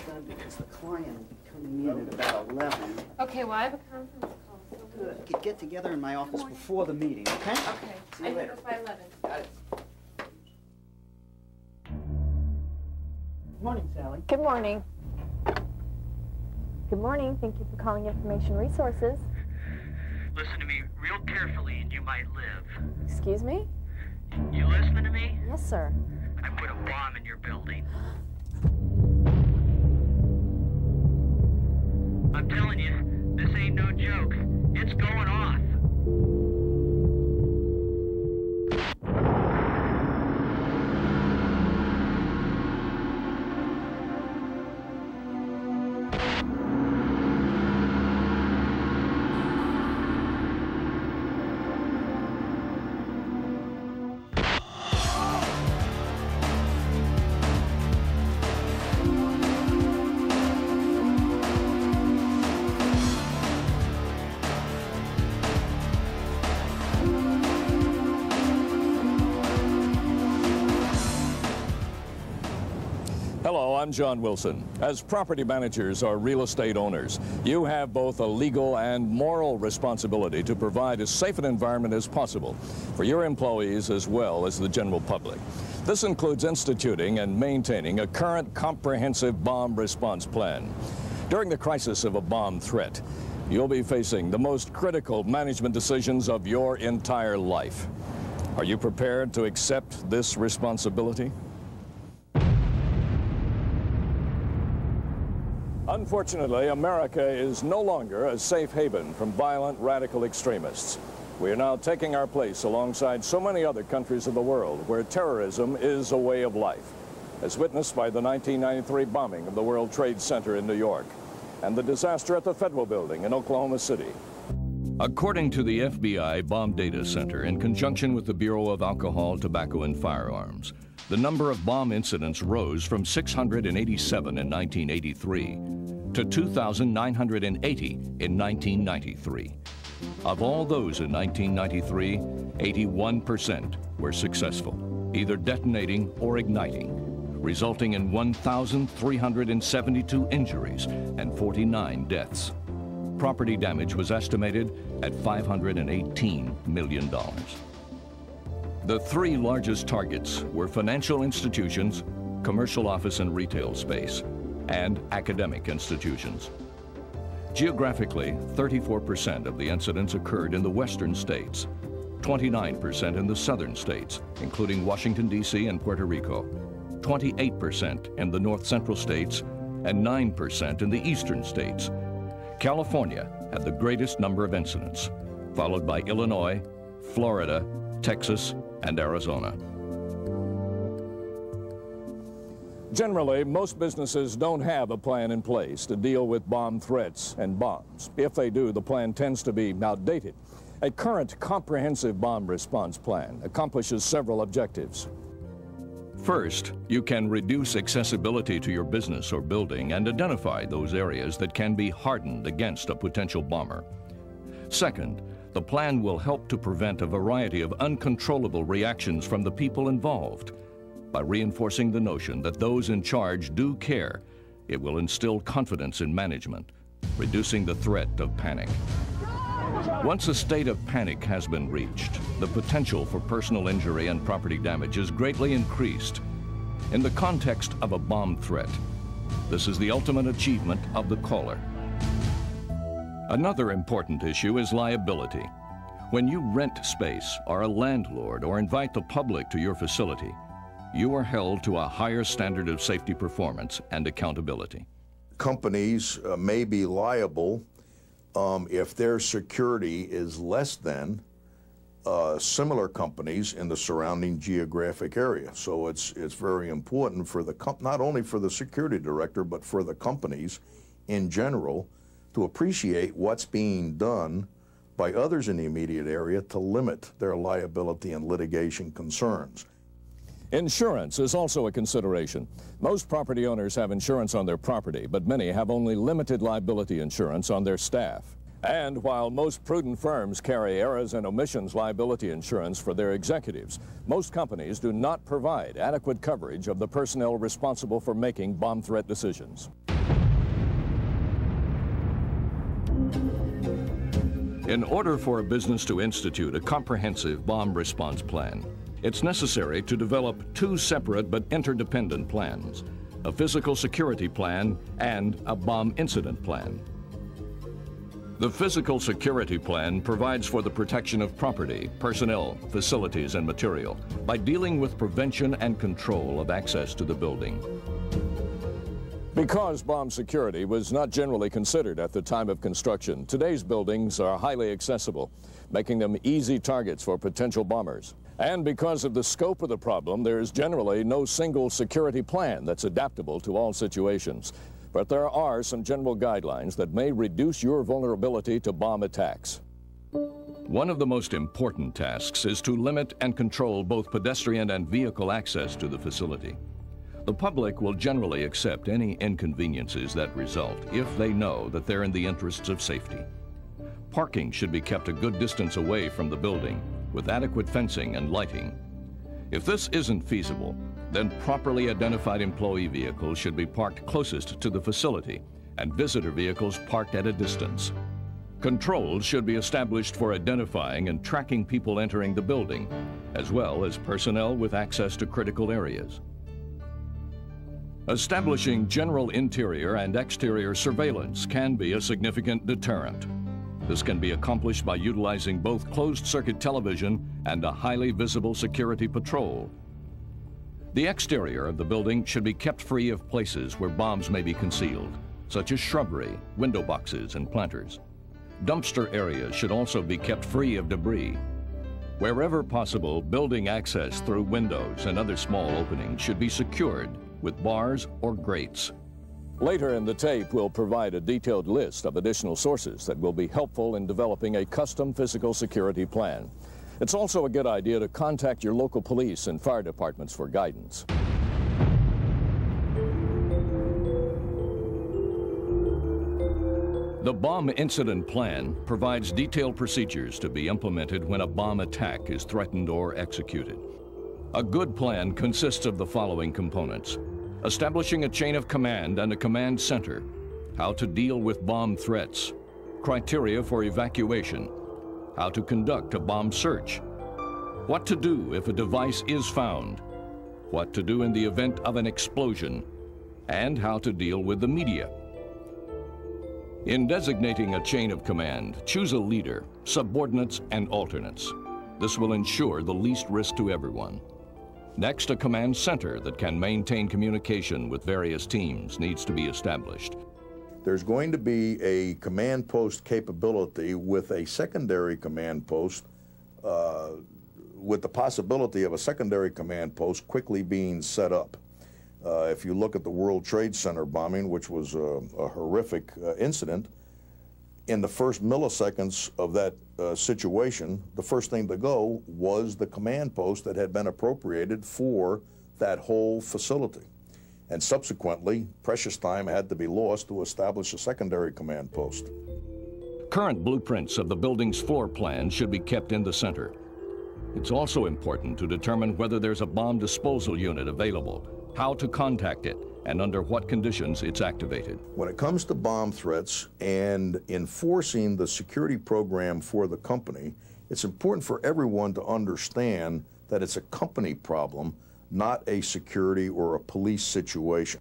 done because the client will be coming in at about 11. Okay, well, I have a conference call. So Good. We could get together in my office before the meeting, okay? Okay. See you I later. think it's by 11. Got it. Good morning, Sally. Good morning. Good morning. Thank you for calling Information Resources. Listen to me real carefully and you might live. Excuse me? You listening to me? Yes, sir. I put a bomb in your building. I'm telling you, this ain't no joke. It's going off. Hello, I'm John Wilson. As property managers or real estate owners, you have both a legal and moral responsibility to provide as safe an environment as possible for your employees as well as the general public. This includes instituting and maintaining a current comprehensive bomb response plan. During the crisis of a bomb threat, you'll be facing the most critical management decisions of your entire life. Are you prepared to accept this responsibility? Unfortunately, America is no longer a safe haven from violent radical extremists. We are now taking our place alongside so many other countries of the world where terrorism is a way of life, as witnessed by the 1993 bombing of the World Trade Center in New York and the disaster at the Federal Building in Oklahoma City. According to the FBI Bomb Data Center, in conjunction with the Bureau of Alcohol, Tobacco, and Firearms, the number of bomb incidents rose from 687 in 1983 to 2,980 in 1993. Of all those in 1993, 81% were successful, either detonating or igniting, resulting in 1,372 injuries and 49 deaths. Property damage was estimated at $518 million. The three largest targets were financial institutions, commercial office and retail space, and academic institutions. Geographically, 34% of the incidents occurred in the western states, 29% in the southern states, including Washington, D.C. and Puerto Rico, 28% in the north central states, and 9% in the eastern states. California had the greatest number of incidents, followed by Illinois, Florida, Texas, and Arizona. Generally, most businesses don't have a plan in place to deal with bomb threats and bombs. If they do, the plan tends to be outdated. A current comprehensive bomb response plan accomplishes several objectives. First, you can reduce accessibility to your business or building and identify those areas that can be hardened against a potential bomber. Second, the plan will help to prevent a variety of uncontrollable reactions from the people involved. By reinforcing the notion that those in charge do care, it will instill confidence in management, reducing the threat of panic. Once a state of panic has been reached, the potential for personal injury and property damage is greatly increased. In the context of a bomb threat, this is the ultimate achievement of the caller. Another important issue is liability. When you rent space, are a landlord, or invite the public to your facility, you are held to a higher standard of safety performance and accountability. Companies may be liable if their security is less than similar companies in the surrounding geographic area. So it's very important for the not only for the security director, but for the companies in general to appreciate what's being done by others in the immediate area to limit their liability and litigation concerns. Insurance is also a consideration. Most property owners have insurance on their property, but many have only limited liability insurance on their staff. And while most prudent firms carry errors and omissions liability insurance for their executives, most companies do not provide adequate coverage of the personnel responsible for making bomb threat decisions. In order for a business to institute a comprehensive bomb response plan, it's necessary to develop two separate but interdependent plans: a physical security plan and a bomb incident plan. The physical security plan provides for the protection of property, personnel, facilities, and material by dealing with prevention and control of access to the building. Because bomb security was not generally considered at the time of construction, today's buildings are highly accessible, making them easy targets for potential bombers. And because of the scope of the problem, there is generally no single security plan that's adaptable to all situations. But there are some general guidelines that may reduce your vulnerability to bomb attacks. One of the most important tasks is to limit and control both pedestrian and vehicle access to the facility. The public will generally accept any inconveniences that result if they know that they're in the interests of safety. Parking should be kept a good distance away from the building with adequate fencing and lighting. If this isn't feasible, then properly identified employee vehicles should be parked closest to the facility and visitor vehicles parked at a distance. Controls should be established for identifying and tracking people entering the building, as well as personnel with access to critical areas. Establishing general interior and exterior surveillance can be a significant deterrent. This can be accomplished by utilizing both closed-circuit television and a highly visible security patrol. The exterior of the building should be kept free of places where bombs may be concealed, such as shrubbery, window boxes, and planters. Dumpster areas should also be kept free of debris. Wherever possible, building access through windows and other small openings should be secured with bars or grates. Later in the tape, we'll provide a detailed list of additional sources that will be helpful in developing a custom physical security plan. It's also a good idea to contact your local police and fire departments for guidance. The bomb incident plan provides detailed procedures to be implemented when a bomb attack is threatened or executed. A good plan consists of the following components: establishing a chain of command and a command center, how to deal with bomb threats, criteria for evacuation, how to conduct a bomb search, what to do if a device is found, what to do in the event of an explosion, and how to deal with the media. In designating a chain of command, choose a leader, subordinates, and alternates. This will ensure the least risk to everyone. Next, a command center that can maintain communication with various teams needs to be established. There's going to be a command post capability with a secondary command post, with the possibility of a secondary command post quickly being set up. If you look at the World Trade Center bombing, which was a horrific incident, in the first milliseconds of that situation, the first thing to go was the command post that had been appropriated for that whole facility. And subsequently, precious time had to be lost to establish a secondary command post. Current blueprints of the building's floor plan should be kept in the center. It's also important to determine whether there's a bomb disposal unit available, how to contact it, and under what conditions it's activated. When it comes to bomb threats and enforcing the security program for the company, it's important for everyone to understand that it's a company problem, not a security or a police situation.